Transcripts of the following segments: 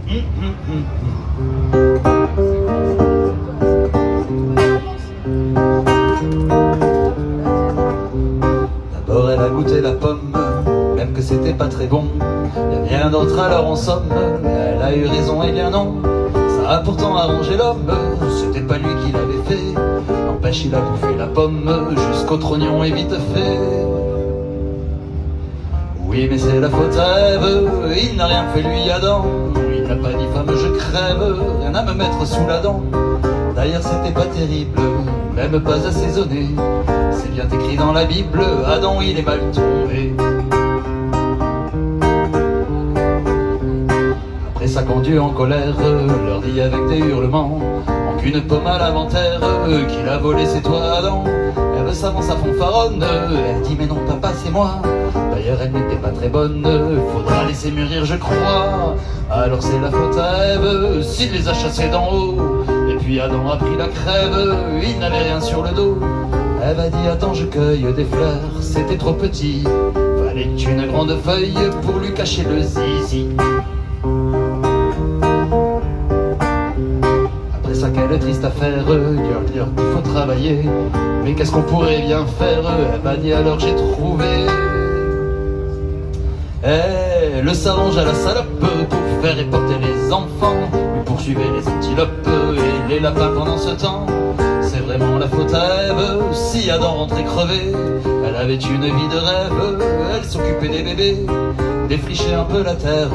D'abord elle a goûté la pomme, même que c'était pas très bon. Y'a rien d'autre alors en somme, elle a eu raison, eh bien non. Ça a pourtant arrangé l'homme, c'était pas lui qui l'avait fait. N'empêche il a bouffé la pomme jusqu'au trognon et vite fait. Oui mais c'est la faute à Ève, il n'a rien fait lui Adam. Il n'a pas dit femme je crève, rien à me mettre sous la dent. D'ailleurs c'était pas terrible, même pas assaisonné. C'est bien écrit dans la Bible, Adam il est mal tombé. Après ça quand Dieu en colère leur dit avec des hurlements, manque une pomme à l'inventaire, qu'il a volé c'est toi Adam. Ève s'avance à fanfaronne, elle dit mais non papa c'est moi. D'ailleurs elle n'était pas très bonne, faudra laisser mûrir je crois. Alors c'est la faute à Ève, s'il les a chassés d'en haut. Et puis Adam a pris la crève, il n'avait rien sur le dos. Ève a dit attends je cueille des fleurs, c'était trop petit. Fallait une grande feuille pour lui cacher le zizi. Après ça quelle triste affaire, dire qu'il faut travailler. Mais qu'est-ce qu'on pourrait bien faire, Ève a dit alors j'ai trouvé. Elle s'arrange à la salope pour faire éporter les enfants, lui poursuivait les antilopes et les lapins pendant ce temps. C'est vraiment la faute à Ève, si Adam rentrait crevé. Elle avait une vie de rêve, elle s'occupait des bébés, défrichait un peu la terre,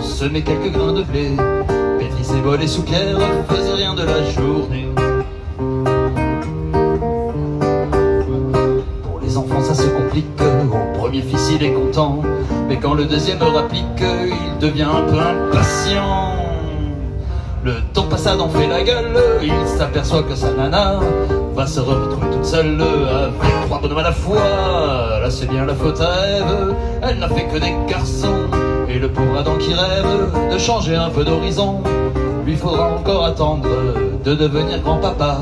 semait quelques grains de blé, pétrissait bol et soupière, faisait rien de la journée. Pour les enfants ça se complique, au premier fils il est content, mais quand le deuxième rapplique, il devient un peu impatient. Le temps passe, Adam fait la gueule, il s'aperçoit que sa nana va se retrouver toute seule avec 3 bonhommes à la fois. Là c'est bien la faute à Ève, elle n'a fait que des garçons. Et le pauvre Adam qui rêve de changer un peu d'horizon, lui faudra encore attendre de devenir grand-papa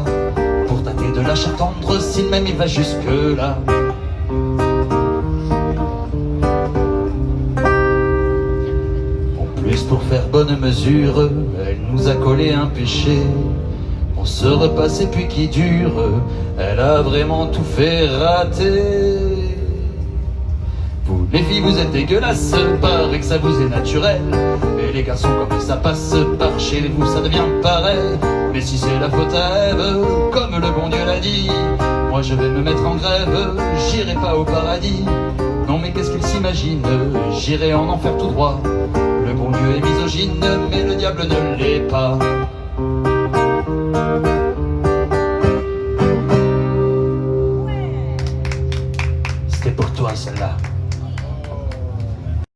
pour tâter de la chair tendre, si même il va jusque là. Pour faire bonne mesure, elle nous a collé un péché. On se repasse et puis qui dure, elle a vraiment tout fait rater. Vous les filles vous êtes dégueulasses, paraît que ça vous est naturel. Et les garçons comme ça passe par chez vous ça devient pareil. Mais si c'est la faute à Ève, comme le bon Dieu l'a dit, moi je vais me mettre en grève, j'irai pas au paradis. Non mais qu'est-ce qu'il s'imagine, j'irai en enfer tout droit. Le bon Dieu est misogyne, mais le diable ne l'est pas. C'était pour toi celle-là.